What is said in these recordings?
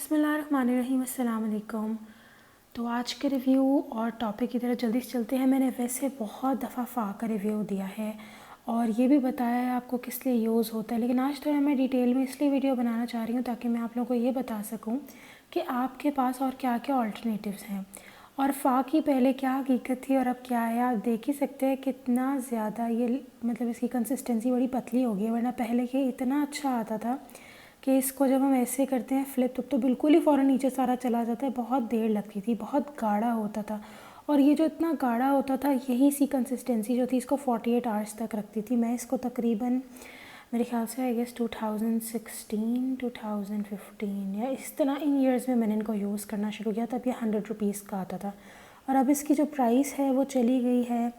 बिस्मिल्लाहिर्रहमानिर्रहीम, अस्सलाम वालेकुम। तो आज के रिव्यू और टॉपिक की तरफ जल्दी से चलते हैं। मैंने वैसे बहुत दफ़ा फ़ा का रिव्यू दिया है और ये भी बताया है आपको किस लिए यूज़ होता है, लेकिन आज थोड़ा मैं डिटेल में इसलिए वीडियो बनाना चाह रही हूँ ताकि मैं आप लोगों को ये बता सकूँ कि आपके पास और क्या क्या ऑल्टरनेटिव्स हैं और फ़ा की पहले क्या हकीकत थी और अब क्या है। आप देख ही सकते हैं कितना ज़्यादा ये मतलब इसकी कंसिस्टेंसी बड़ी पतली हो गई है, वरना पहले के इतना अच्छा आता था कि इसको जब हम ऐसे करते हैं फ्लिप तब तो बिल्कुल ही फ़ौरन नीचे सारा चला जाता है। बहुत देर लगती थी, बहुत गाढ़ा होता था और ये जो इतना गाढ़ा होता था यही सी कंसिस्टेंसी जो थी इसको 48 आवर्स तक रखती थी। मैं इसको तकरीबन मेरे ख्याल से आई गेस 2016 2015 या इस तरह इन ईयर्स में मैंने इनको यूज़ करना शुरू किया। तब ये 100 रुपीज़ का आता था और अब इसकी जो प्राइस है वो चली गई है,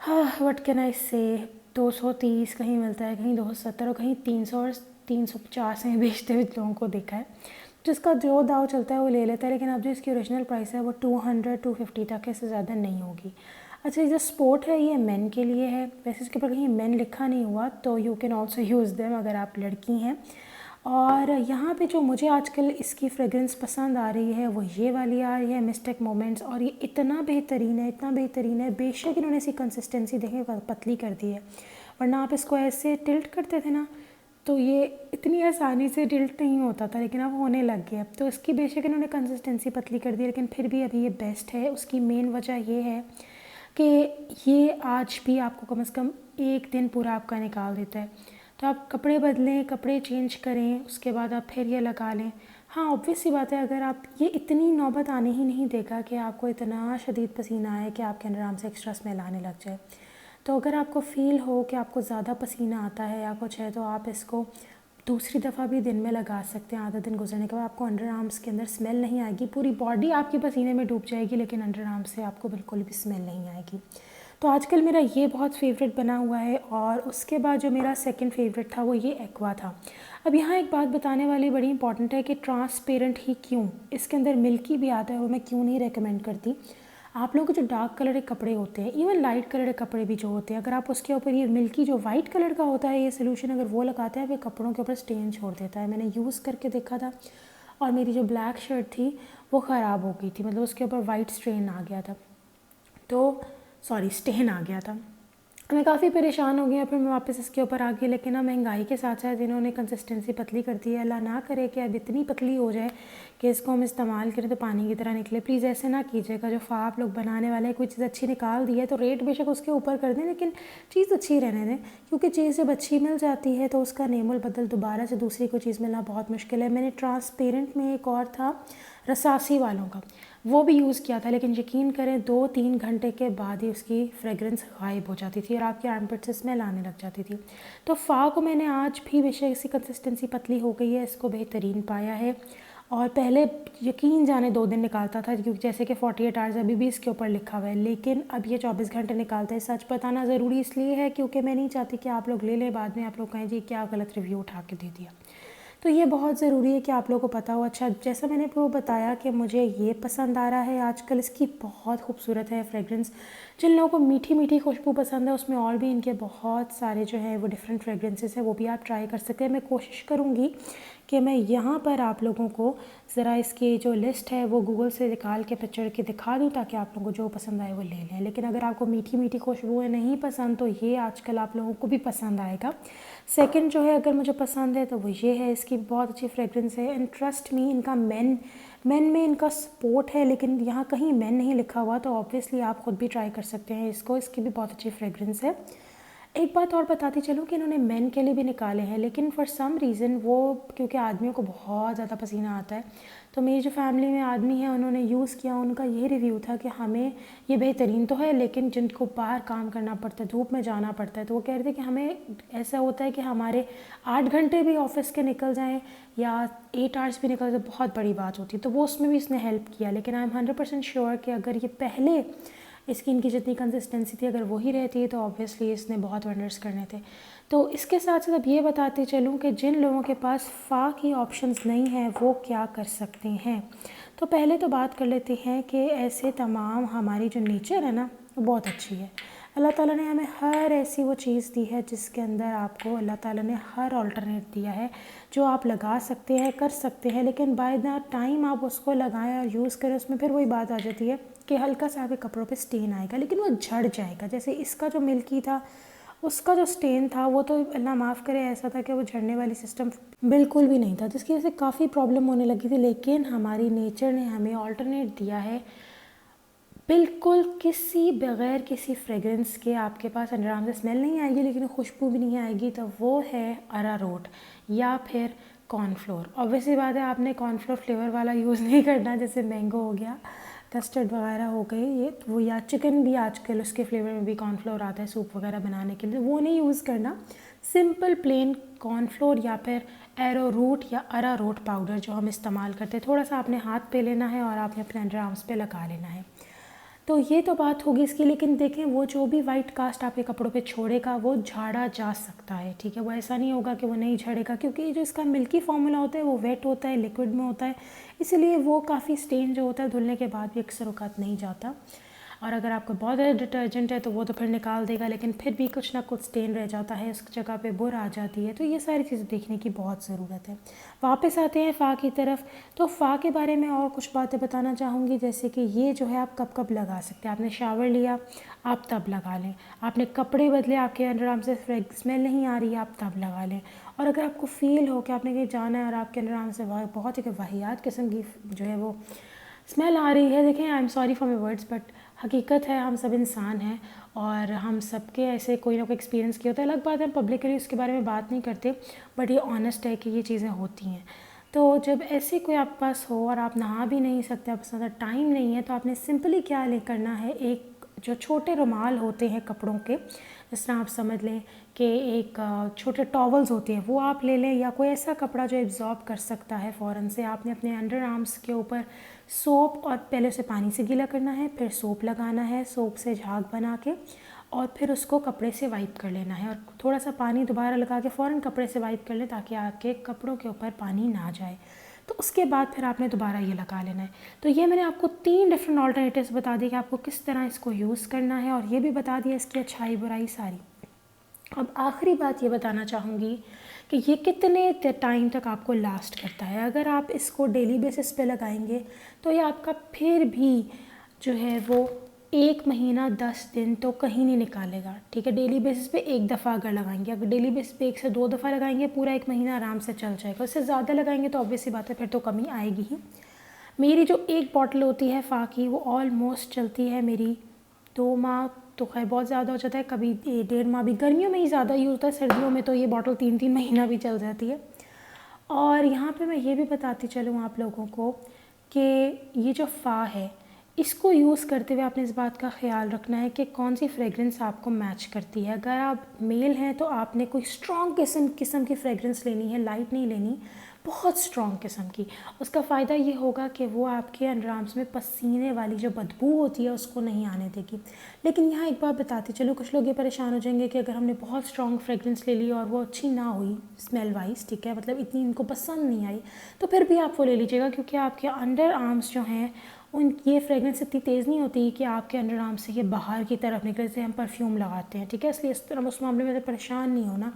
हाँ व्हाट कैन आई से, 230 कहीं मिलता है, कहीं 270 और कहीं 300 और 350 में बेचते हुए लोगों को देखा है। जिसका जो दाव चलता है वो ले लेता है, लेकिन अब जो इसकी ओरिजिनल प्राइस है वो 200-250 तक, इससे ज़्यादा नहीं होगी। अच्छा, ये जो स्पोर्ट है ये मेन के लिए है, वैसे इसके ऊपर कहीं मेन लिखा नहीं हुआ, तो you can also use them अगर आप लड़की हैं। और यहाँ पे जो मुझे आजकल इसकी फ्रेगरेंस पसंद आ रही है वो ये वाली आ रही है, मिस्टेक मोमेंट्स, और ये इतना बेहतरीन है, इतना बेहतरीन है। बेशक इन्होंने इसकी कंसिस्टेंसी देखें पतली कर दी है, वरना आप इसको ऐसे टिल्ट करते थे ना तो ये इतनी आसानी से टिल्ट नहीं होता था, लेकिन अब होने लग गया। अब तो इसकी बेशक इन्होंने कंसिस्टेंसी पतली कर दी, लेकिन फिर भी अभी ये बेस्ट है। उसकी मेन वजह ये है कि ये आज भी आपको कम से कम एक दिन पूरा आपका निकाल देता है। तो आप कपड़े बदलें, कपड़े चेंज करें, उसके बाद आप फिर ये लगा लें। हाँ ऑब्वियस सी बात है, अगर आप ये इतनी नौबत आने ही नहीं देगा कि आपको इतना शदीद पसीना आए कि आपके अंदर आराम से एक्स्ट्रा स्मेल आने लग जाए। तो अगर आपको फ़ील हो कि आपको ज़्यादा पसीना आता है या कुछ है, तो आप इसको दूसरी दफ़ा भी दिन में लगा सकते हैं। आधा दिन गुजरने के बाद आपको अंडर आर्म्स के अंदर स्मेल नहीं आएगी, पूरी बॉडी आपकी पसीने में डूब जाएगी, लेकिन अंडर आर्म्स से आपको बिल्कुल भी स्मेल नहीं आएगी। तो आजकल मेरा ये बहुत फेवरेट बना हुआ है। और उसके बाद जो मेरा सेकंड फेवरेट था वो ये एक्वा था। अब यहाँ एक बात बताने वाली बड़ी इंपॉर्टेंट है कि ट्रांसपेरेंट ही क्यों, इसके अंदर मिल्की भी आता है और मैं क्यों नहीं रेकमेंड करती। आप लोगों के जो डार्क कलर के कपड़े होते हैं, इवन लाइट कलर के कपड़े भी जो होते हैं, अगर आप उसके ऊपर ये मिल्की जो वाइट कलर का होता है ये सोल्यूशन अगर वो लगाते हैं, वे कपड़ों के ऊपर स्टेन छोड़ देता है। मैंने यूज़ करके देखा था और मेरी जो ब्लैक शर्ट थी वो ख़राब हो गई थी, मतलब उसके ऊपर वाइट स्ट्रेन आ गया था, तो सॉरी स्टेन आ गया था। मैं काफ़ी परेशान हो गई, फिर मैं वापस इसके ऊपर आ गई। लेकिन ना महंगाई के साथ साथ इन्होंने कंसिस्टेंसी पतली कर दी है। अल्लाह ना करे कि अब इतनी पतली हो जाए कि इसको हम इस्तेमाल करें तो पानी की तरह निकले। प्लीज़ ऐसे ना कीजिएगा। जो फ़ा आप लोग बनाने वाले हैं, कोई चीज़ अच्छी निकाल दी है तो रेट बेशक उसके ऊपर कर दें, लेकिन चीज़ अच्छी रहने दें, क्योंकि चीज़ जब अच्छी मिल जाती है तो उसका नेमुल बदल दोबारा से दूसरी कोई चीज़ मिलना बहुत मुश्किल है। मैंने ट्रांसपेरेंट में एक और था रसासी वालों का, वो भी यूज़ किया था, लेकिन यकीन करें 2-3 घंटे के बाद ही उसकी फ्रेगरेंस गायब हो जाती थी और आपके आर्मपिट से स्मेल आने लग जाती थी। तो फ़ा को मैंने आज भी बेशक इसकी कंसिस्टेंसी पतली हो गई है, इसको बेहतरीन पाया है। और पहले यकीन जाने 2 दिन निकालता था, क्योंकि जैसे कि 48 आवर्स अभी भी इसके ऊपर लिखा हुआ है, लेकिन अब ये 24 घंटे निकालता है। सच बताना ज़रूरी इसलिए है क्योंकि मैं नहीं चाहती कि आप लोग ले लें, बाद में आप लोग कहें जी क्या गलत रिव्यू उठा के दे दिया। तो ये बहुत ज़रूरी है कि आप लोगों को पता हो। अच्छा, जैसा मैंने आपको बताया कि मुझे ये पसंद आ रहा है आजकल, इसकी बहुत खूबसूरत है फ्रेगरेंस। जिन लोगों को मीठी मीठी खुशबू पसंद है, उसमें और भी इनके बहुत सारे जो है वो डिफरेंट फ्रेगरेंसेस है, वो भी आप ट्राई कर सकते हैं। मैं कोशिश करूँगी कि मैं यहाँ पर आप लोगों को ज़रा इसकी जो लिस्ट है वो गूगल से निकाल के पिक्चर के दिखा दूँ, ताकि आप लोगों को जो पसंद आए वो ले लें। लेकिन अगर आपको मीठी मीठी खुशबुएँ नहीं पसंद तो ये आजकल आप लोगों को भी पसंद आएगा। सेकंड जो है अगर मुझे पसंद है तो वो ये है, इसकी बहुत अच्छी फ्रेगरेंस है। एंड ट्रस्ट मी, इनका मेन में इनका सपोर्ट है, लेकिन यहाँ कहीं मेन नहीं लिखा हुआ, तो ऑब्वियसली आप खुद भी ट्राई कर सकते हैं इसको। इसकी भी बहुत अच्छी फ्रेगरेंस है। एक बात और बताती चलूँ कि इन्होंने मेन के लिए भी निकाले हैं, लेकिन फॉर सम रीज़न वो, क्योंकि आदमियों को बहुत ज़्यादा पसीना आता है, तो मेरी जो फैमिली में आदमी है उन्होंने यूज़ किया, उनका ये रिव्यू था कि हमें ये बेहतरीन तो है, लेकिन जिनको बाहर काम करना पड़ता है, धूप में जाना पड़ता है, तो वो कह रहे थे कि हमें ऐसा होता है कि हमारे 8 घंटे भी ऑफिस के निकल जाएँ या 8 आवर्स भी निकल जाए, बहुत बड़ी बात होती है। तो वो उसमें भी इसने हेल्प किया। लेकिन आई एम 100% श्योर कि अगर ये पहले इसकी इनकी जितनी कंसिस्टेंसी थी अगर वही रहती है तो ऑब्वियसली इसने बहुत वंडर्स करने थे। तो इसके साथ साथ अब ये बताते चलूँ कि जिन लोगों के पास फ़ा की ऑप्शंस नहीं हैं वो क्या कर सकते हैं। तो पहले तो बात कर लेते हैं कि ऐसे तमाम हमारी जो नेचर है ना वो बहुत अच्छी है। अल्लाह ताला ने हमें हर ऐसी वो चीज़ दी है जिसके अंदर आपको अल्लाह ताला ने हर अल्टरनेट दिया है जो आप लगा सकते हैं, कर सकते हैं, लेकिन बाय द टाइम आप उसको लगाएं और यूज़ करें उसमें फिर वही बात आ जाती है कि हल्का सा आपके कपड़ों पे स्टेन आएगा, लेकिन वो झड़ जाएगा। जैसे इसका जो मिल्की था उसका जो स्टेन था वो तो अल्लाह माफ़ करे ऐसा था कि वो झड़ने वाली सिस्टम बिल्कुल भी नहीं था, जिसकी वजह से काफ़ी प्रॉब्लम होने लगी थी। लेकिन हमारी नेचर ने हमें अल्टरनेट दिया है बिल्कुल किसी बगैर किसी फ्रेगरेंस के, आपके पास अंडर आर्म से स्मेल नहीं आएगी लेकिन खुशबू भी नहीं आएगी, तो वो है अरारोट या फिर कॉर्नफ्लोर। ऑब्वियसली बात है आपने कॉर्नफ्लोर फ्लेवर वाला यूज़ नहीं करना, जैसे मैंगो हो गया, कस्टर्ड वगैरह हो गए ये वो, या चिकन भी आजकल उसके फ्लेवर में भी कॉर्नफ्लोर आता है सूप वगैरह बनाने के लिए, वो नहीं यूज़ करना। सिंपल प्लेन कॉर्नफ्लोर या फिर एरोरूट या अरारोट पाउडर जो हम इस्तेमाल करते हैं, थोड़ा सा आपने हाथ पे लेना है और आपने अपने अंडर आर्म्स पे लगा लेना है। तो ये तो बात होगी इसकी, लेकिन देखें वो जो भी वाइट कास्ट आपके कपड़ों पे छोड़ेगा वो झाड़ा जा सकता है, ठीक है। वो ऐसा नहीं होगा कि वो नहीं झड़ेगा, क्योंकि जो इसका मिल्की फार्मूला होता है वो वेट होता है, लिक्विड में होता है, इसीलिए वो काफ़ी स्टेन जो होता है धुलने के बाद भी अक्सर औकात नहीं जाता। और अगर आपको बहुत ज़्यादा डिटर्जेंट है तो वो तो फिर निकाल देगा, लेकिन फिर भी कुछ ना कुछ स्टेन रह जाता है, उस जगह पे बुर आ जाती है। तो ये सारी चीज़ें देखने की बहुत ज़रूरत है। वापस आते हैं फ़ा की तरफ। तो फ़ा के बारे में और कुछ बातें बताना चाहूँगी, जैसे कि ये जो है आप कब कब लगा सकते हैं। आपने शावर लिया आप तब लगा लें, आपने कपड़े बदले आपके अंडर आर्म से स्मेल नहीं आ रही है आप तब लगा लें, और अगर आपको फ़ील हो कि आपने कहीं जाना है और आपके अंडर आर्म से बहुत ही वाहियात किस्म की जो है वो स्मेल आ रही है, देखें I am sorry for my words but हकीकत है, हम सब इंसान हैं और हम सबके ऐसे कोई ना कोई एक्सपीरियंस किया होता है। अलग बात है हम पब्लिकली उसके बारे में बात नहीं करते, बट ये ऑनेस्ट है कि ये चीज़ें होती हैं। तो जब ऐसे कोई आपके पास हो और आप नहा भी नहीं सकते, आपके ज़्यादा टाइम नहीं है, तो आपने सिंपली क्या करना है, एक जो छोटे रुमाल होते हैं कपड़ों के, जिस तरह आप समझ लें कि एक छोटे टॉवल्स होते हैं, वो आप ले लें, या कोई ऐसा कपड़ा जो एब्जॉर्ब कर सकता है फ़ौरन से। आपने अपने अंडर आर्म्स के ऊपर सोप और पहले उसे पानी से गीला करना है, फिर सोप लगाना है, सोप से झाग बना के, और फिर उसको कपड़े से वाइप कर लेना है, और थोड़ा सा पानी दोबारा लगा के फ़ौरन कपड़े से वाइप कर लें ताकि आपके कपड़ों के ऊपर पानी ना जाए। तो उसके बाद फिर आपने दोबारा ये लगा लेना है। तो ये मैंने आपको 3 डिफरेंट ऑल्टरनेटिव्स बता दी कि आपको किस तरह इसको यूज़ करना है, और ये भी बता दिया इसकी अच्छाई बुराई सारी। अब आखिरी बात ये बताना चाहूँगी कि ये कितने टाइम तक आपको लास्ट करता है। अगर आप इसको डेली बेसिस पे लगाएंगे तो ये आपका फिर भी जो है वो 1 महीना 10 दिन तो कहीं नहीं निकालेगा, ठीक है। डेली बेसिस पे एक दफ़ा अगर लगाएंगे, अगर डेली बेसिस पे 1 से 2 दफ़ा लगाएंगे पूरा 1 महीना आराम से चल जाएगा। उससे ज़्यादा लगाएंगे तो ऑब्वियसली बात है फिर तो कमी आएगी ही। मेरी जो एक बॉटल होती है फ़ा की वो ऑलमोस्ट चलती है मेरी 2 माह, तो खैर बहुत ज़्यादा हो जाता है, कभी 1.5 माह भी, गर्मियों में ही ज़्यादा यूज़ होता है, सर्दियों में तो ये बॉटल 3-3 महीना भी चल जाती है। और यहाँ पे मैं ये भी बताती चलूँ आप लोगों को कि ये जो फ़ा है इसको यूज़ करते हुए आपने इस बात का ख्याल रखना है कि कौन सी फ्रेगरेंस आपको मैच करती है। अगर आप मेल हैं तो आपने कोई स्ट्रॉन्ग किस्म की फ्रेगरेंस लेनी है, लाइट नहीं लेनी, बहुत स्ट्रॉन्ग किस्म की। उसका फ़ायदा ये होगा कि वो आपके अंडर आर्म्स में पसीने वाली जो बदबू होती है उसको नहीं आने देगी। लेकिन यहाँ एक बात बताती चलो, कुछ लोग ये परेशान हो जाएंगे कि अगर हमने बहुत स्ट्रॉन्ग फ्रेगरेंस ले ली और वो अच्छी ना हुई स्मेल वाइज, ठीक है, मतलब इतनी इनको पसंद नहीं आई, तो फिर भी आप वो ले लीजिएगा, क्योंकि आपके अंडर आर्म्स जो हैं उन ये फ्रेगरेंस इतनी तेज़ नहीं होती कि आपके अंडर आर्म से ये बाहर की तरफ निकले, जैसे हम परफ्यूम लगाते हैं, ठीक है। इसलिए इस तरह उस मामले में परेशान नहीं होना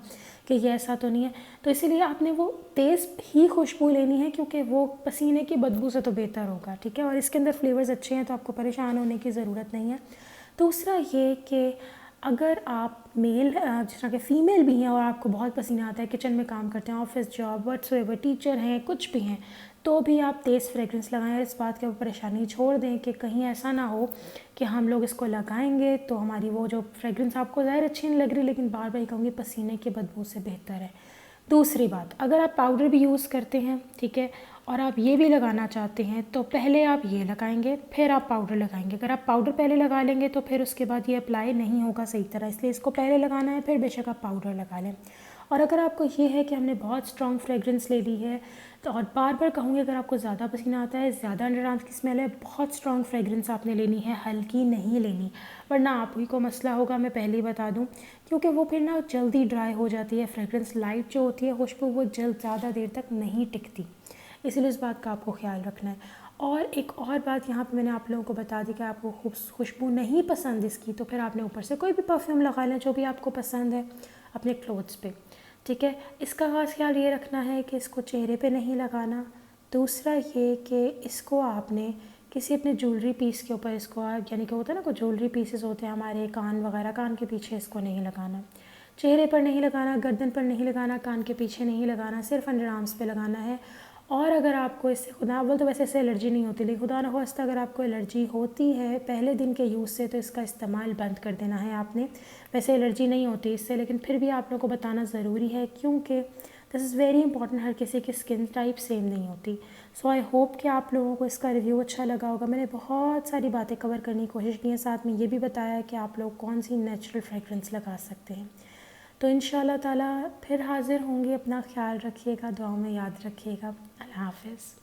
कि ये ऐसा तो नहीं है। तो इसीलिए आपने वो तेज़ ही खुशबू लेनी है, क्योंकि वो पसीने की बदबू से तो बेहतर होगा, ठीक है। और इसके अंदर फ्लेवर्स अच्छे हैं तो आपको परेशान होने की ज़रूरत नहीं है। दूसरा ये कि अगर आप मेल जिस तरह के फ़ीमेल भी हैं और आपको बहुत पसीना आता है, किचन में काम करते हैं, ऑफिस जॉब व्हाट्सएवर, टीचर हैं, कुछ भी हैं, तो भी आप तेज़ फ्रेगरेंस लगाएं। और इस बात की परेशानी छोड़ दें कि कहीं ऐसा ना हो कि हम लोग इसको लगाएंगे तो हमारी वो जो फ्रेगरेंस आपको ज़ाहिर अच्छी नहीं लग रही, लेकिन बार बार कहूँगी पसीने की बदबू से बेहतर है। दूसरी बात, अगर आप पाउडर भी यूज़ करते हैं, ठीक है, और आप ये भी लगाना चाहते हैं, तो पहले आप ये लगाएंगे फिर आप पाउडर लगाएंगे। अगर आप पाउडर पहले लगा लेंगे तो फिर उसके बाद ये अप्लाई नहीं होगा सही तरह, इसलिए इसको पहले लगाना है, फिर बेशक आप पाउडर लगा लें। और अगर आपको ये है कि हमने बहुत स्ट्रॉन्ग फ्रेगरेंस ले ली है, तो और बार बार कहूँगी अगर आपको ज़्यादा पसीना आता है, ज़्यादा अंडर आर्म्स की स्मेल है, बहुत स्ट्रॉन्ग फ्रेगरेंस आपने लेनी है, हल्की नहीं लेनी, वरना आप ही को मसला होगा, मैं पहले ही बता दूँ, क्योंकि वो फिर ना जल्दी ड्राई हो जाती है फ्रेगरेंस। लाइट जो होती है खुशबू वो ज़्यादा देर तक नहीं टिकती, इसीलिए इस बात का आपको ख्याल रखना है। और एक और बात यहाँ पे मैंने आप लोगों को बता दी कि आपको खुशबू नहीं पसंद इसकी, तो फिर आपने ऊपर से कोई भी परफ्यूम लगा लें जो भी आपको पसंद है अपने क्लोथ्स पे, ठीक है। इसका खास ख्याल ये रखना है कि इसको चेहरे पे नहीं लगाना। दूसरा ये कि इसको आपने किसी अपने ज्वेलरी पीस के ऊपर इसको आप, यानी कि होता है ना कोई ज्वेलरी पीसेस होते हैं हमारे कान वगैरह, कान के पीछे इसको नहीं लगाना, चेहरे पर नहीं लगाना, गर्दन पर नहीं लगाना, कान के पीछे नहीं लगाना, सिर्फ अंडर आर्म्स पे लगाना है। और अगर आपको इससे खुदा अव्वल तो वैसे इससे एलर्जी नहीं होती, लेकिन खुदा न खास्ता अगर आपको एलर्जी होती है पहले दिन के यूज़ से तो इसका इस्तेमाल बंद कर देना है आपने। वैसे एलर्जी नहीं होती इससे, लेकिन फिर भी आप लोगों को बताना ज़रूरी है क्योंकि दिस इज़ वेरी इंपॉर्टेंट, हर किसी की स्किन टाइप सेम नहीं होती। सो आई होप कि आप लोगों को इसका रिव्यू अच्छा लगा होगा। मैंने बहुत सारी बातें कवर करने की कोशिश की है, साथ में ये भी बताया कि आप लोग कौन सी नेचुरल फ्रेगरेंस लगा सकते हैं। तो इंशाल्लाह ताला फिर हाज़िर होंगे। अपना ख्याल रखिएगा, दुआओं में याद रखिएगा। अल्लाह हाफ़िज़।